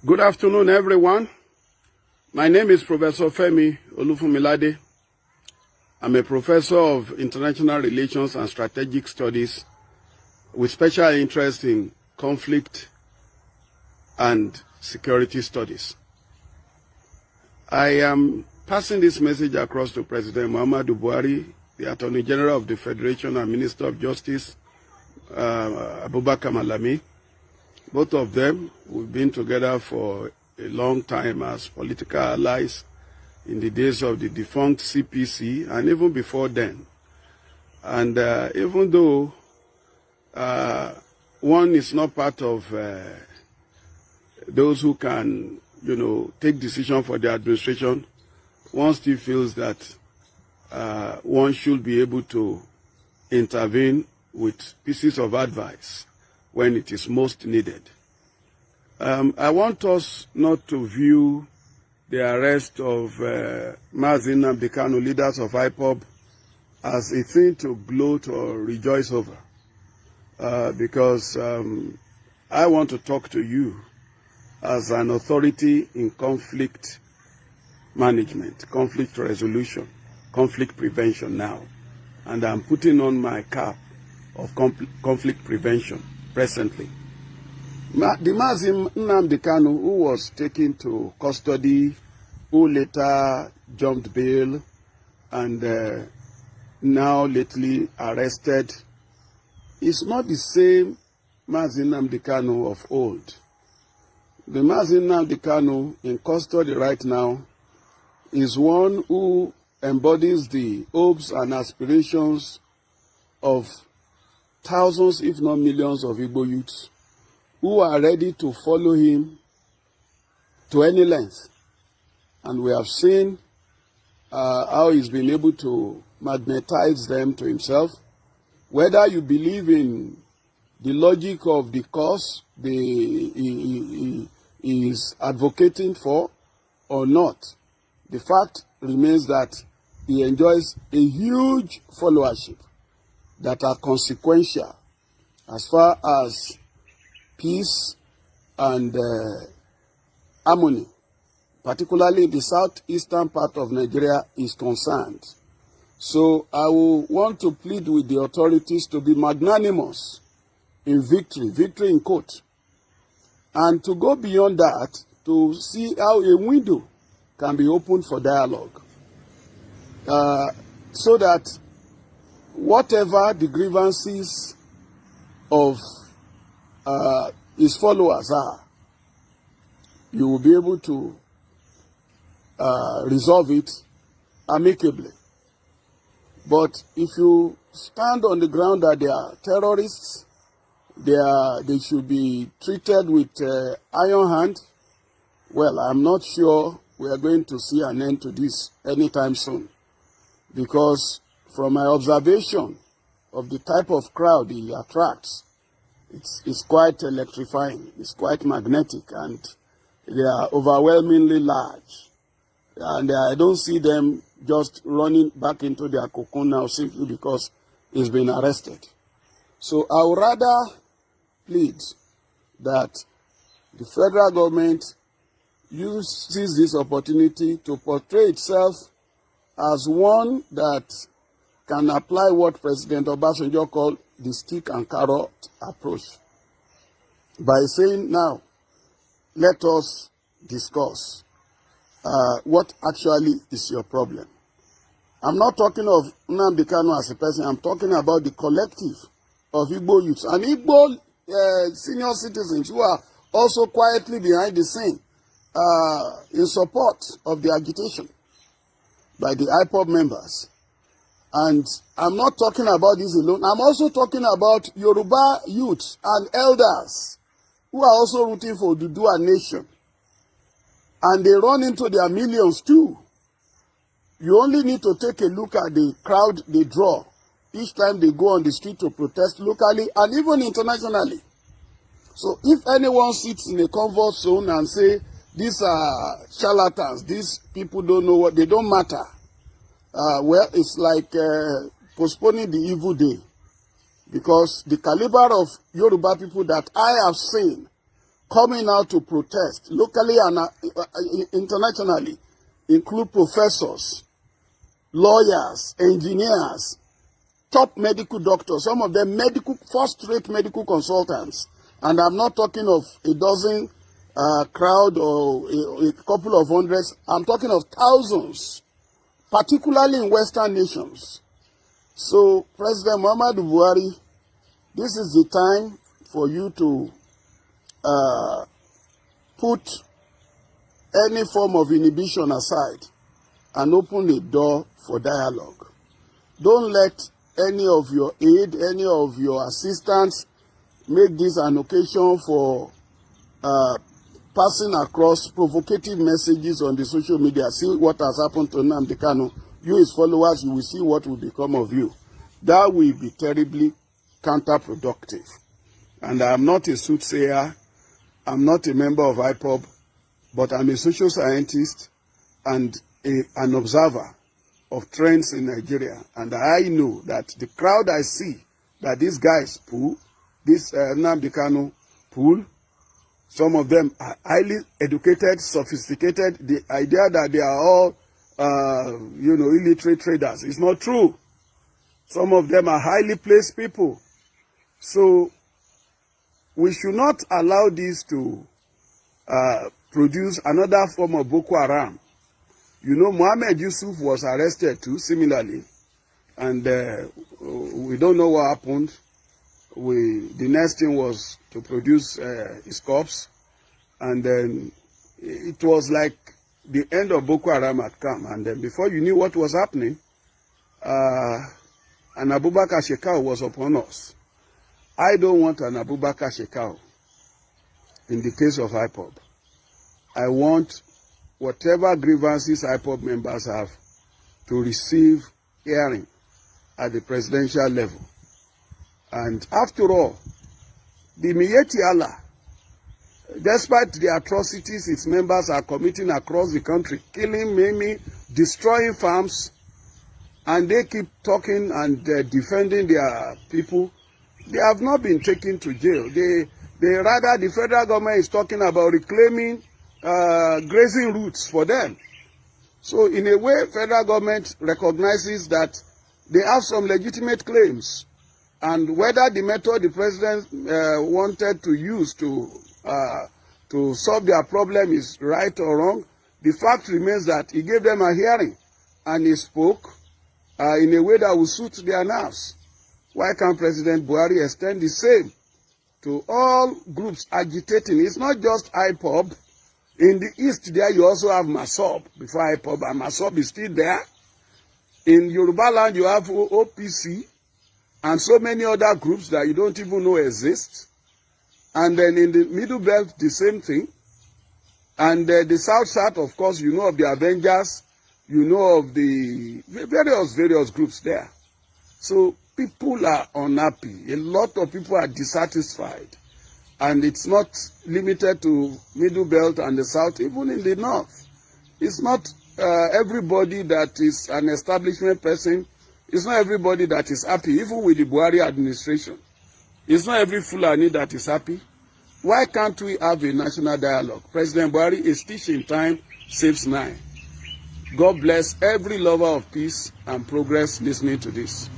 Good afternoon, everyone. My name is Professor Femi Olufumilade. I'm a professor of international relations and strategic studies with special interest in conflict and security studies. I am passing this message across to President Muhammadu Buhari, the Attorney General of the Federation and Minister of Justice, Abubakar Malami. Both of them, we've been together for a long time as political allies in the days of the defunct CPC and even before then. And even though one is not part of those who can, take decision for the administration, one still feels that one should be able to intervene with pieces of advice when it is most needed. I want us not to view the arrest of Nnamdi, Kanu, leaders of IPOB, as a thing to gloat or rejoice over. Because I want to talk to you as an authority in conflict management, conflict resolution, conflict prevention now. And I'm putting on my cap of conflict prevention presently. The Mazim Nnamdi Kanu, who was taken to custody, who later jumped bail, and now lately arrested, is not the same Mazim Nnamdi Kanu of old. The Mazim Nnamdi Kanu in custody right now is one who embodies the hopes and aspirations of thousands, if not millions, of Igbo youths who are ready to follow him to any length. And we have seen how he's been able to magnetize them to himself. Whether you believe in the logic of the cause he is advocating for or not, the fact remains that he enjoys a huge followership that are consequential as far as peace and harmony, particularly in the southeastern part of Nigeria, is concerned. So I will want to plead with the authorities to be magnanimous in victory in court, and to go beyond that to see how a window can be opened for dialogue, so that whatever the grievances of his followers are, you will be able to resolve it amicably. But if you stand on the ground that they are terrorists, they should be treated with iron hand, well, I'm not sure we are going to see an end to this anytime soon. Because from my observation of the type of crowd he attracts, it's quite electrifying, it's quite magnetic, and they are overwhelmingly large. And I don't see them just running back into their cocoon now simply because he's been arrested. So I would rather plead that the federal government uses this opportunity to portray itself as one that can apply what President Obasanjo called the stick and carrot approach, by saying, now, let us discuss what actually is your problem. I'm not talking of Nnamdi Kanu as a person, I'm talking about the collective of Igbo youths and Igbo senior citizens who are also quietly behind the scene in support of the agitation by the IPOB members. And I'm not talking about this alone. I'm also talking about Yoruba youths and elders who are also rooting for Dudua nation. And they run into their millions too. You only need to take a look at the crowd they draw each time they go on the street to protest locally and even internationally. So if anyone sits in a comfort zone and say, these are charlatans, these people don't know what, they don't matter, well, it's like postponing the evil day. Because the caliber of Yoruba people that I have seen coming out to protest locally and internationally include professors, lawyers, engineers, top medical doctors, some of them first-rate medical consultants. And I'm not talking of a dozen crowd or a couple of hundreds. I'm talking of thousands, particularly in Western nations. So, President Muhammadu Buhari, this is the time for you to put any form of inhibition aside and open a door for dialogue. Don't let any of your aid, any of your assistants make this an occasion for passing across provocative messages on the social media. See what has happened to Nnamdi Kanu. You, his followers, you will see what will become of you. That will be terribly counterproductive. And I am not a soothsayer. I'm not a member of IPOB, but I'm a social scientist and an observer of trends in Nigeria. And I know that the crowd I see that these guys pull, this Nnamdi Kanu pull, some of them are highly educated, sophisticated. The idea that they are all, illiterate traders is not true. Some of them are highly placed people. So we should not allow this to produce another form of Boko Haram. You know, Mohammed Yusuf was arrested too, similarly. And we don't know what happened. The next thing was to produce his corpse. And then it was like the end of Boko Haram had come. And then before you knew what was happening, an Abubakar Shekau was upon us. I don't want an Abubakar Shekau in the case of IPOB. I want whatever grievances IPOB members have to receive hearing at the presidential level. And after all, the Miyetti Allah, despite the atrocities its members are committing across the country, killing, maiming, destroying farms, and they keep talking and defending their people, they have not been taken to jail. Rather, the federal government is talking about reclaiming grazing routes for them. So in a way, federal government recognizes that they have some legitimate claims. And whether the method the president wanted to use to solve their problem is right or wrong, the fact remains that he gave them a hearing and he spoke in a way that will suit their nerves. Why can't President Buhari extend the same to all groups agitating? It's not just IPOB. In the east there, you also have MASOB before IPOB, and MASOB is still there. In Yoruba land, you have OPC and so many other groups that you don't even know exist. And then in the Middle Belt, the same thing. And the South, of course, you know of the Avengers, you know of the various groups there. So people are unhappy. A lot of people are dissatisfied. And it's not limited to Middle Belt and the South, even in the North. It's not everybody that is an establishment person. It's not everybody that is happy, even with the Buhari administration. It's not every Fulani that is happy. Why can't we have a national dialogue? President Buhari is teaching time saves 9. God bless every lover of peace and progress listening to this.